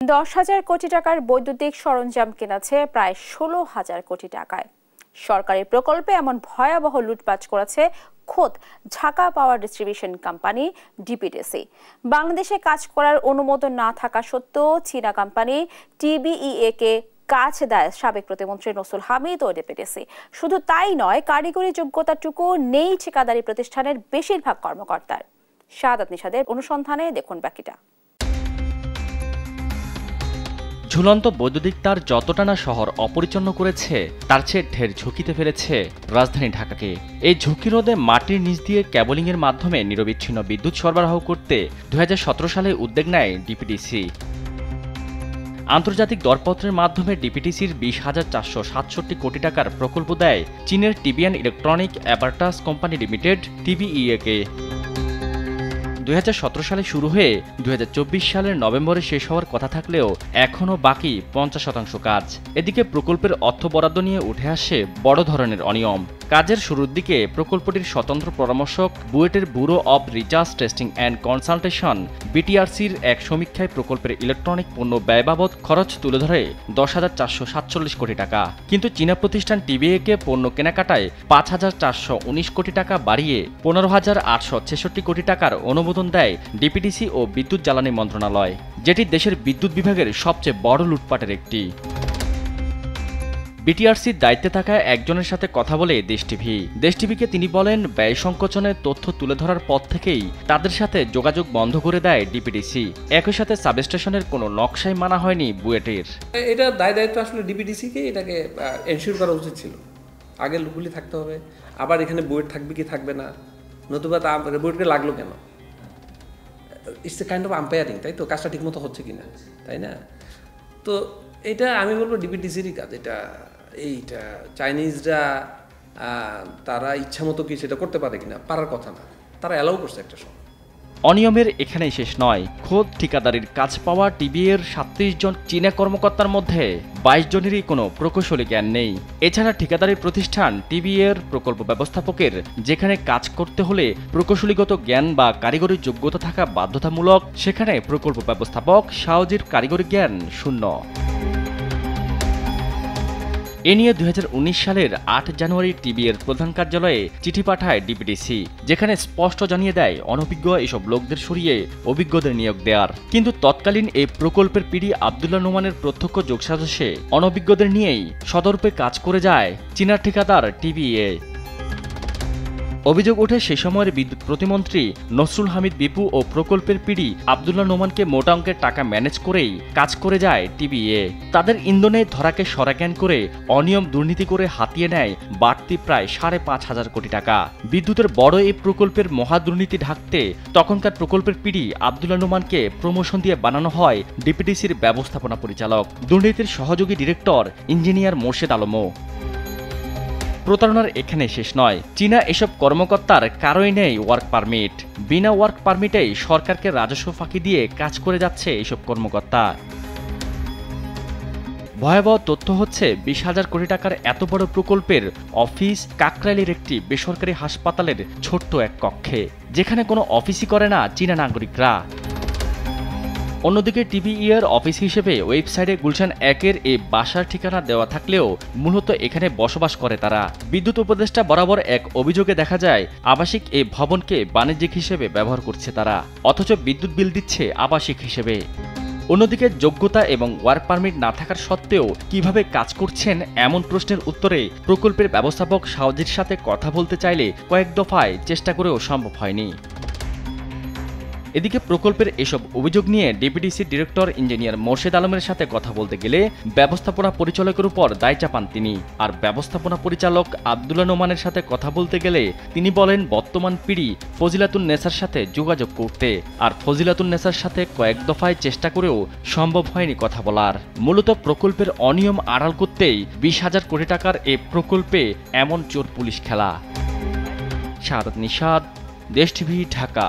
10,000 কোটি টাকার বৈদ্যুতিক সরঞ্জাম কিনেছে প্রায় 16,000 কোটি টাকায়। সরকারি প্রকল্পে এমন ভয়াবহ লুটপাট করেছে খোদ Dhaka power distribution company DPDC. বাংলাদেশে কাজ করার অনুমোদন না থাকা সত্ত্বেও চীনা কোম্পানি টিবিইএ কে কাজ দেয় সাবেক প্রতিমন্ত্রী নসরুল হামিদ ও ডিপিডিসি। শুধু তাই নয়, কারিগরি যোগ্যতাটুকু নেই ঠিকাদারি প্রতিষ্ঠানের বেশিরভাগ কর্মকর্তার। শাহাদাত নিশাদের অনুসন্ধানে দেখুন বাকিটা। ঝুলন্ত বৈদ্যুতিক তার যতটা না শহর অপরিচ্ছন্ন করেছে, তার চেয়ে ঢের ঝুঁকিতে ফেলেছে রাজধানী ঢাকাকে। এই ঝুঁকি রোধে মাটির নিচ দিয়ে কেবলিংয়ের মাধ্যমে নিরবিচ্ছিন্ন বিদ্যুৎ সরবরাহ করতে 2017 সালে উদ্যোগ নেয় ডিপিডিসি। আন্তর্জাতিক দরপত্রের মাধ্যমে ডিপিডিসির 20,467 কোটি টাকার প্রকল্প দেয় চীনের টিবিয়ান ইলেকট্রনিক অ্যাপারেটাস কোম্পানি লিমিটেড টিবিইএ কে। 2017 সালে শুরু হয়ে 2024 সালের নভেম্বরে শেষ হওয়ার কথা থাকলেও এখনও বাকি 50% কাজ। এদিকে প্রকল্পের অর্থ বরাদ্দ নিয়ে উঠে আসে বড় ধরনের অনিয়ম। কাজের শুরুর দিকে প্রকল্পটির স্বতন্ত্র পরামর্শক বুয়েটের bureau of research testing and consultation বিটিআরসির এক সমীক্ষায় প্রকল্পের ইলেকট্রনিক পণ্য ব্যয় বাবদ খরচ তুলে ধরে 10,447 কোটি টাকা। কিন্তু চীনা প্রতিষ্ঠান টিবিএকে পণ্য কেনাকাটায় 5,419 কোটি টাকা বাড়িয়ে 15,866 কোটি টাকার অনুমোদন দেয় ডিপিডিসি ও বিদ্যুৎ জ্বালানি মন্ত্রণালয়, যেটি দেশের বিদ্যুৎ বিভাগের সবচেয়ে বড় লুটপাটের একটি। বিটিআরসির দায়িত্বে থাকা একজনের সাথে কথা বলে দেশ টিভিকে তিনি বলেন, ব্যয় সংকোচনের তথ্য তুলে ধরার পর থেকেই তাদের সাথে যোগাযোগ বন্ধ করে দেয় ডিপিডিসি। একই সাথে সাবস্টেশনের কোনো নকশাই মানা হয়নি বুয়েটের। এটা দায়িত্ব আসলে ডিপিডিসিকে এটাকে এনশিওর করা উচিত ছিল। আগে লুকগুলি থাকতে হবে, আবার এখানে বুয়েট থাকবে কি থাকবে না, নতুবা তা বুয়েটকে লাগলো কেন। It's a kind of umpiring, তাই তো? কাজটা ঠিকমতো হচ্ছে কিনা, তাই না? তো এটা আমি বলবো ডিপিডিসিরই কাজ। এইটা চাইনিজরা তারা ইচ্ছা মতো কি সেটা করতে পারে কিনা, পারার কথা না, তারা অ্যালাউ করছে একটা সময়। অনিয়মের এখানেই শেষ নয়। খোদ ঠিকাদারির কাজ পাওয়া টিবিএর 37 জন চীনা কর্মকর্তার মধ্যে 22 জনেরই কোনো প্রকৌশলী জ্ঞান নেই। এছাড়া ঠিকাদারি প্রতিষ্ঠান টিবিএর প্রকল্প ব্যবস্থাপকের যেখানে কাজ করতে হলে প্রকৌশলীগত জ্ঞান বা কারিগরি যোগ্যতা থাকা বাধ্যতামূলক, সেখানে প্রকল্প ব্যবস্থাপক শাওজির কারিগরি জ্ঞান শূন্য। এ নিয়ে 2019 সালের 8 জানুয়ারি টিবিএর প্রধান কার্যালয়ে চিঠি পাঠায় ডিপিডিসি, যেখানে স্পষ্ট জানিয়ে দেয় অনভিজ্ঞ এসব লোকদের সরিয়ে অভিজ্ঞদের নিয়োগ দেওয়ার। কিন্তু তৎকালীন এই প্রকল্পের পিডি আব্দুল্লাহ নোমানের প্রত্যক্ষ যোগসাজশে অনভিজ্ঞদের নিয়েই সদর্পে কাজ করে যায় চীনা ঠিকাদার টিবিএ। অভিযোগ ওঠে সে সময়ের বিদ্যুৎ প্রতিমন্ত্রী নসরুল হামিদ বিপু ও প্রকল্পের পিডি আব্দুল্লাহ নোমানকে মোটা অঙ্কের টাকা ম্যানেজ করেই কাজ করে যায় টিবিএ। তাদের ইন্ধনে ধরাকে সরাজ্ঞান করে অনিয়ম দুর্নীতি করে হাতিয়ে নেয় বাড়তি প্রায় 5,500 কোটি টাকা। বিদ্যুতের বড় এই প্রকল্পের মহা দুর্নীতি ঢাকতে তখনকার প্রকল্পের পিডি আব্দুল্লাহ নোমানকে প্রমোশন দিয়ে বানানো হয় ডিপিডিসির ব্যবস্থাপনা পরিচালক। দুর্নীতির সহযোগী ডিরেক্টর ইঞ্জিনিয়ার মোর্শেদ আলমও। প্রতারণার এখানে শেষ নয়। চীনা এসব কর্মকর্তার কারোই নেই ওয়ার্ক পারমিট। বিনা ওয়ার্ক পারমিটেই সরকারকে রাজস্ব ফাঁকি দিয়ে কাজ করে যাচ্ছে এসব কর্মকর্তা। ভয়াবহ তথ্য হচ্ছে, 20,000 কোটি টাকার এত বড় প্রকল্পের অফিস কাকরাইলের একটি বেসরকারি হাসপাতালের ছোট্ট এক কক্ষে, যেখানে কোনো অফিসই করে না চীনা নাগরিকরা। অন্যদিকে টিবিইএর অফিস হিসেবে ওয়েবসাইটে গুলশান 1-এর এই বাসার ঠিকানা দেওয়া থাকলেও মূলত এখানে বসবাস করে তারা। বিদ্যুৎ উপদেষ্টা বরাবর এক অভিযোগে দেখা যায় আবাসিক এই ভবনকে বাণিজ্যিক হিসেবে ব্যবহার করছে তারা, অথচ বিদ্যুৎ বিল দিচ্ছে আবাসিক হিসেবে। অন্যদিকে যোগ্যতা এবং ওয়ার্ক পারমিট না থাকার সত্ত্বেও কিভাবে কাজ করছেন এমন প্রশ্নের উত্তরে প্রকল্পের ব্যবস্থাপক শাওজির সাথে কথা বলতে চাইলে কয়েক দফায় চেষ্টা করেও সম্ভব হয়নি। এদিকে প্রকল্পের এসব অভিযোগ নিয়ে ডিপিডিসির ডিরেক্টর ইঞ্জিনিয়ার মোর্শেদ আলমের সাথে কথা বলতে গেলে ব্যবস্থাপনা পরিচালকের উপর দায় চাপান তিনি। আর ব্যবস্থাপনা পরিচালক আব্দুল্লাহ নোমানের সাথে কথা বলতে গেলে তিনি বলেন বর্তমান পিডি ফজিলাতুন নেসার সাথে যোগাযোগ করতে, আর ফজিলাতুন নেসার সাথে কয়েক দফায় চেষ্টা করেও সম্ভব হয়নি কথা বলার। মূলত প্রকল্পের অনিয়ম আড়াল করতেই 20,000 কোটি টাকার এ প্রকল্পে এমন চোর পুলিশ খেলা। শাহাদাত নিশাদ, দেশ টিভি, ঢাকা।